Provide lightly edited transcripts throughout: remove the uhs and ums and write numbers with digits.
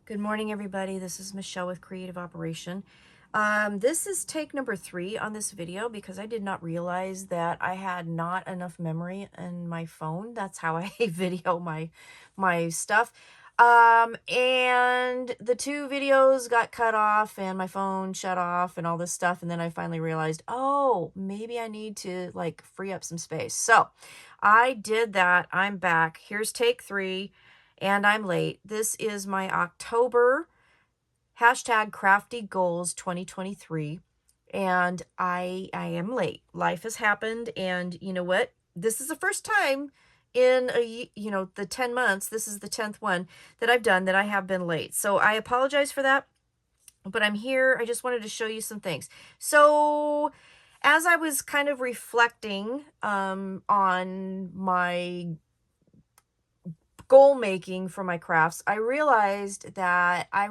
Good morning, everybody. This is Michelle with Creative Operation. This is take number 3 on this video because I did not realize that I had not enough memory in my phone. That's how I video my stuff. And the 2 videos got cut off and my phone shut off and all this stuff. And then I finally realized, oh, maybe I need to like free up some space. So I did that. I'm back. Here's take 3. And I'm late. This is my October hashtag crafty goals 2023. And I am late. Life has happened. And you know what? This is the first time in the 10 months, this is the 10th one that I've done that I have been late. So I apologize for that, but I'm here. I just wanted to show you some things. So as I was kind of reflecting on my goal making for my crafts, I realized that I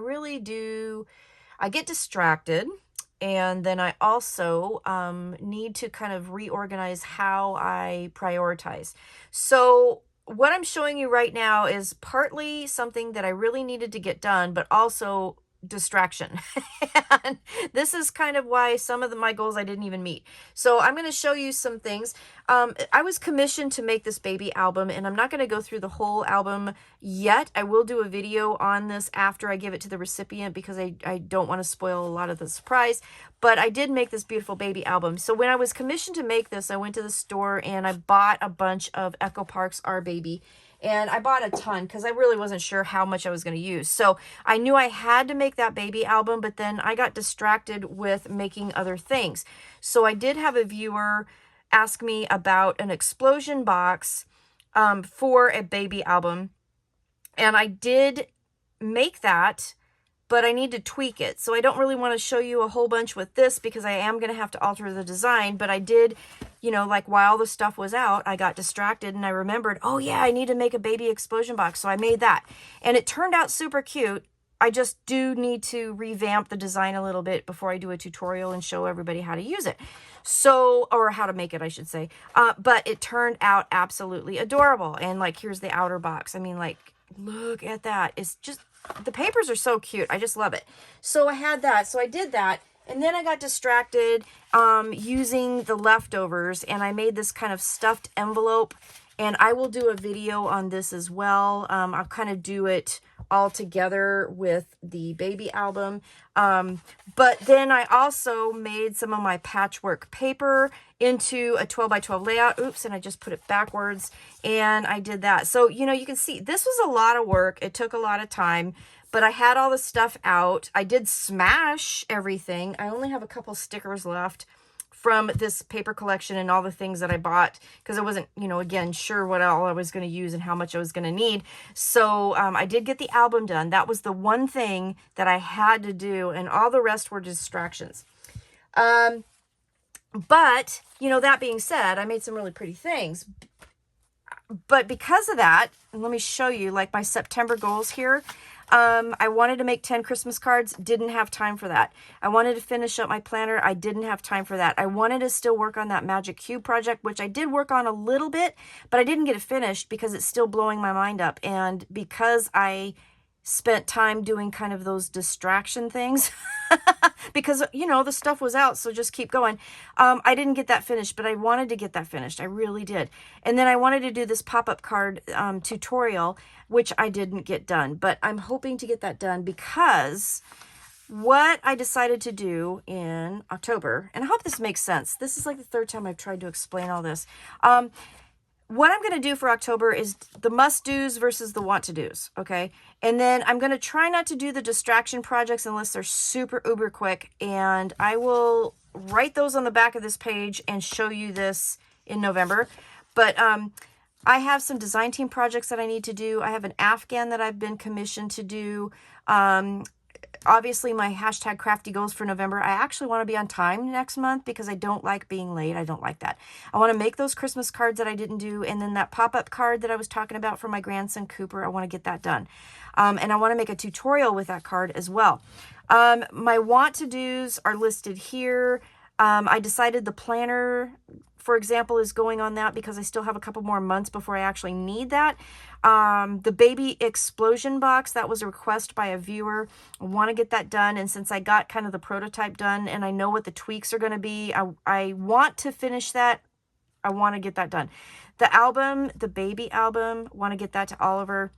get distracted, and then I also need to kind of reorganize how I prioritize. So what I'm showing you right now is partly something that I really needed to get done, but also distraction. And this is kind of why some of my goals I didn't even meet. So I'm going to show you some things. I was commissioned to make this baby album, and I'm not going to go through the whole album yet. I will do a video on this after I give it to the recipient because I don't want to spoil a lot of the surprise. But I did make this beautiful baby album. So when I was commissioned to make this, I went to the store and I bought a bunch of Echo Park's Our Baby. And I bought a ton because I really wasn't sure how much I was going to use. So I knew I had to make that baby album, but then I got distracted with making other things. So I did have a viewer ask me about an explosion box for a baby album. And I did make that, but I need to tweak it. So I don't really want to show you a whole bunch with this because I am going to have to alter the design. But I did, like while the stuff was out, I got distracted and I remembered, oh yeah, I need to make a baby explosion box. So I made that. And it turned out super cute. I just do need to revamp the design a little bit before I do a tutorial and show everybody how to use it. So, or how to make it, I should say. But it turned out absolutely adorable. And like, here's the outer box. I mean, like, look at that. It's just, the papers are so cute. I just love it. So I had that. So I did that. And then I got distracted using the leftovers. And I made this kind of stuffed envelope. And I will do a video on this as well. I'll kind of do it all together with the baby album. But then I also made some of my patchwork paper into a 12 by 12 layout. Oops, and I just put it backwards. And I did that. So, you can see this was a lot of work. It took a lot of time. But I had all the stuff out. I did smash everything. I only have a couple stickers left from this paper collection and all the things that I bought because I wasn't, again, sure what all I was going to use and how much I was going to need. So I did get the album done. That was the one thing that I had to do, and all the rest were distractions. But, that being said, I made some really pretty things. But because of that, and let me show you like my September goals here. I wanted to make 10 Christmas cards, didn't have time for that. I wanted to finish up my planner, I didn't have time for that. I wanted to still work on that Magic Cube project, which I did work on a little bit, but I didn't get it finished because it's still blowing my mind up. And because I spent time doing kind of those distraction things because, the stuff was out, so just keep going. I didn't get that finished, but I wanted to get that finished. I really did. And then I wanted to do this pop-up card tutorial, which I didn't get done, but I'm hoping to get that done because what I decided to do in October, and I hope this makes sense. This is like the 3rd time I've tried to explain all this. What I'm going to do for October is the must-dos versus the want-to-dos, okay? And then I'm going to try not to do the distraction projects unless they're super uber quick, and I will write those on the back of this page and show you this in November. But I have some design team projects that I need to do. I have an Afghan that I've been commissioned to do. Obviously, my hashtag crafty goals for November, I actually want to be on time next month because I don't like being late. I don't like that. I want to make those Christmas cards that I didn't do. And then that pop-up card that I was talking about for my grandson, Cooper, I want to get that done. And I want to make a tutorial with that card as well. My want-to-dos are listed here. I decided the planner, for example, is going on that because I still have a couple more months before I actually need that. The baby explosion box, that was a request by a viewer. I want to get that done. And since I got kind of the prototype done and I know what the tweaks are going to be, I want to finish that. I want to get that done. The album, the baby album, want to get that to Oliver.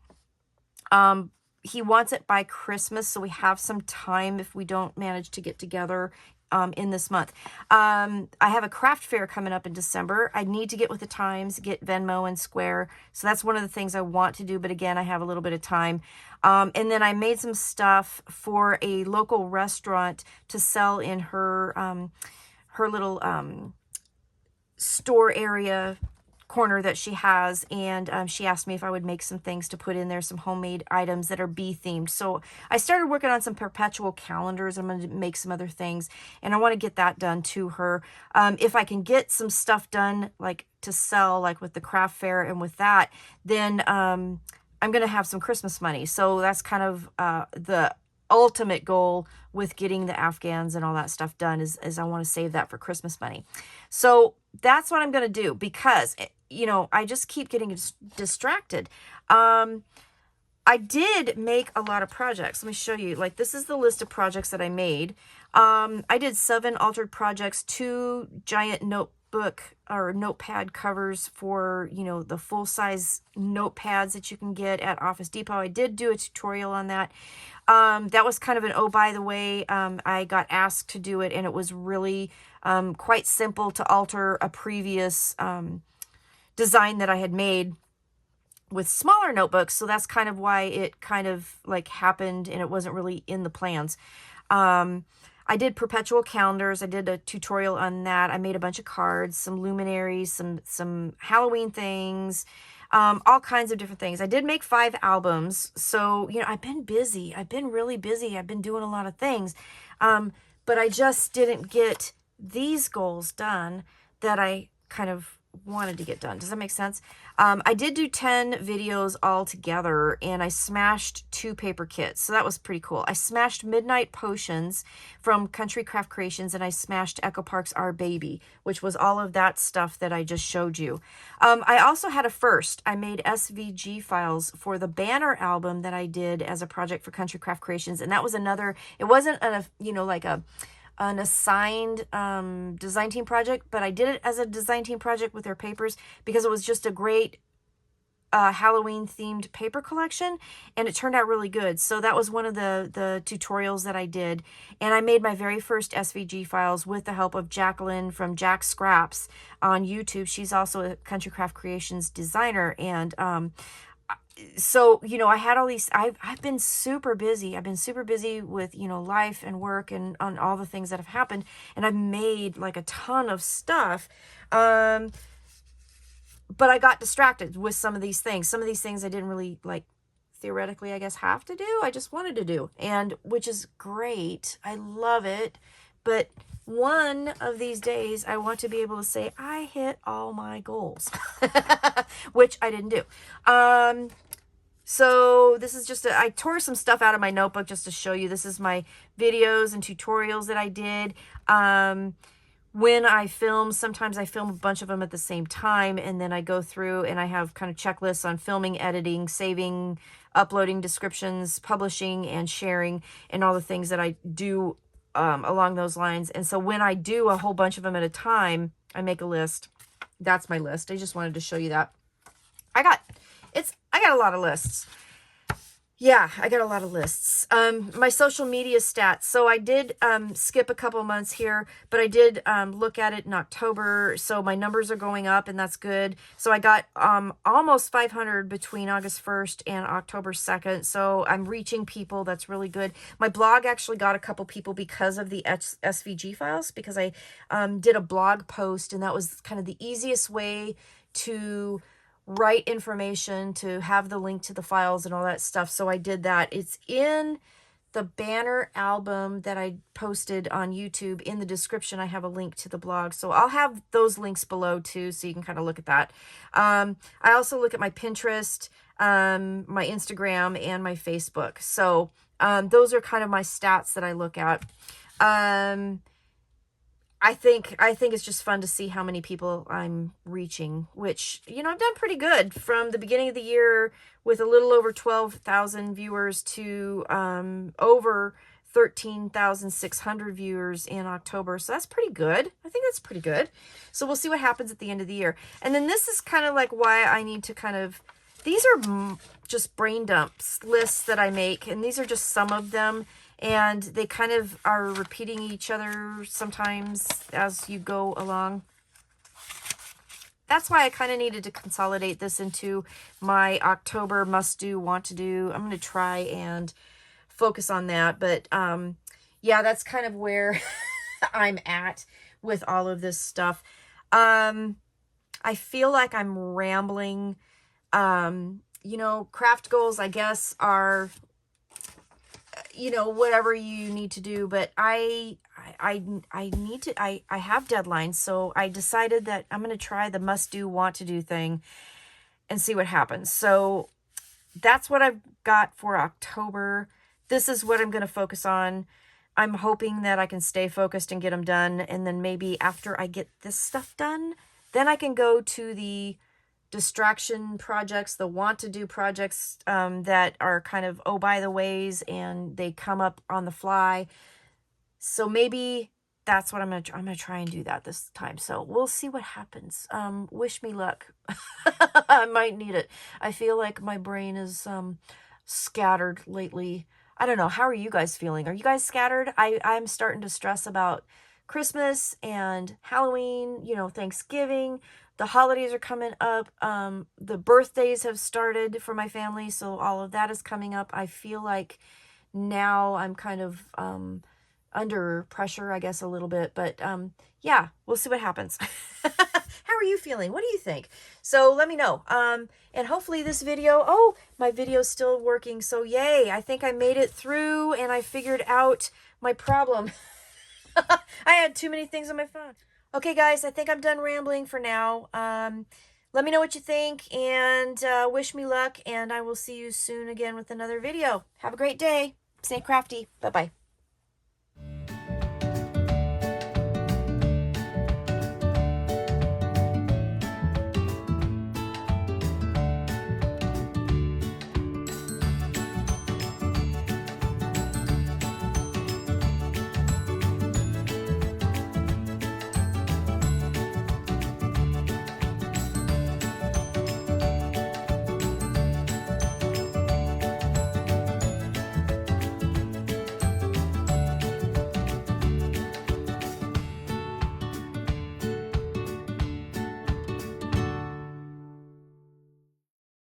He wants it by Christmas, so we have some time if we don't manage to get together in this month. I have a craft fair coming up in December. I need to get with the times, get Venmo and Square. So that's one of the things I want to do. But again, I have a little bit of time. And then I made some stuff for a local restaurant to sell in her, her little store area corner that she has, and she asked me if I would make some things to put in there, some homemade items that are bee themed. So I started working on some perpetual calendars. I'm going to make some other things, and I want to get that done to her. If I can get some stuff done like to sell, like with the craft fair and with that, then I'm going to have some Christmas money. So that's kind of the ultimate goal with getting the Afghans and all that stuff done is I want to save that for Christmas money. So that's what I'm going to do because, you know, I just keep getting distracted. I did make a lot of projects. Let me show you. Like, this is the list of projects that I made. I did 7 altered projects, 2 giant notebook or notepad covers for, you know, the full-size notepads that you can get at Office Depot. I did do a tutorial on that. That was kind of an, oh, by the way, I got asked to do it, and it was really quite simple to alter a previous design that I had made with smaller notebooks. So that's kind of why it kind of like happened, and it wasn't really in the plans. I did perpetual calendars. I did a tutorial on that. I made a bunch of cards, some luminaries, some Halloween things, all kinds of different things. I did make 5 albums. So, you know, I've been busy. I've been really busy. I've been doing a lot of things. But I just didn't get these goals done that I kind of wanted to get done. Does that make sense? I did do 10 videos all together, and I smashed 2 paper kits. So that was pretty cool. I smashed Midnight Potions from Country Craft Creations, and I smashed Echo Park's Our Baby, which was all of that stuff that I just showed you. I also had a first. I made SVG files for the banner album that I did as a project for Country Craft Creations. And that was another, it wasn't a, you know, like an assigned design team project, but I did it as a design team project with their papers because it was just a great Halloween themed paper collection, and it turned out really good. So that was one of the tutorials that I did, and I made my very first SVG files with the help of Jacqueline from Jack Scraps on YouTube. She's also a Country Craft Creations designer, and so, you know, I had all these, I've been super busy. I've been super busy with, you know, life and work and on all the things that have happened. And I've made like a ton of stuff. But I got distracted with some of these things. Some of these things I didn't really like theoretically, I guess, have to do. I just wanted to do, and which is great. I love it. But one of these days, I want to be able to say, I hit all my goals, which I didn't do. So this is just, I tore some stuff out of my notebook just to show you. This is my videos and tutorials that I did. When I film, sometimes I film a bunch of them at the same time, and then I go through and I have kind of checklists on filming, editing, saving, uploading descriptions, publishing, and sharing, and all the things that I do along those lines. And so when I do a whole bunch of them at a time, I make a list. That's my list. I just wanted to show you that. I got a lot of lists. Yeah, I got a lot of lists. My social media stats. So I did skip a couple months here, but I did look at it in October. So my numbers are going up, and that's good. So I got almost 500 between August 1st and October 2nd. So I'm reaching people. That's really good. My blog actually got a couple people because of the SVG files, because I did a blog post, and that was kind of the easiest way to write information, to have the link to the files and all that stuff. So I did that. It's in the banner album that I posted on YouTube. In the description, I have a link to the blog. So I'll have those links below too, so you can kind of look at that. I also look at my Pinterest, my Instagram, and my Facebook. So those are kind of my stats that I look at. I think it's just fun to see how many people I'm reaching, which, you know, I've done pretty good from the beginning of the year with a little over 12,000 viewers to over 13,600 viewers in October. So that's pretty good. I think that's pretty good. So we'll see what happens at the end of the year. And then this is kind of like why I need to kind of, these are just brain dumps lists that I make, and these are just some of them. And they kind of are repeating each other sometimes as you go along. That's why I kind of needed to consolidate this into my October must do, want to do. I'm going to try and focus on that. But yeah, that's kind of where I'm at with all of this stuff. I feel like I'm rambling. You know, craft goals, I guess, are, you know, whatever you need to do, but I need to, I have deadlines. So I decided that I'm going to try the must do, want to do thing and see what happens. So that's what I've got for October. This is what I'm going to focus on. I'm hoping that I can stay focused and get them done. And then maybe after I get this stuff done, then I can go to the distraction projects, the want to do projects that are kind of, oh, by the ways, and they come up on the fly. So maybe that's what I'm gonna try and do that this time. So we'll see what happens. Wish me luck. I might need it. I feel like my brain is scattered lately. I don't know. How are you guys feeling? Are you guys scattered? I'm starting to stress about Christmas and Halloween, you know, Thanksgiving. The holidays are coming up. The birthdays have started for my family, so all of that is coming up. I feel like now I'm kind of under pressure, I guess, a little bit. But yeah, we'll see what happens. How are you feeling? What do you think? So let me know. And hopefully this video, oh, my video's still working. So yay, I think I made it through and I figured out my problem. I had too many things on my phone. Okay, guys, I think I'm done rambling for now. Let me know what you think, and wish me luck, and I will see you soon again with another video. Have a great day. Stay crafty. Bye-bye.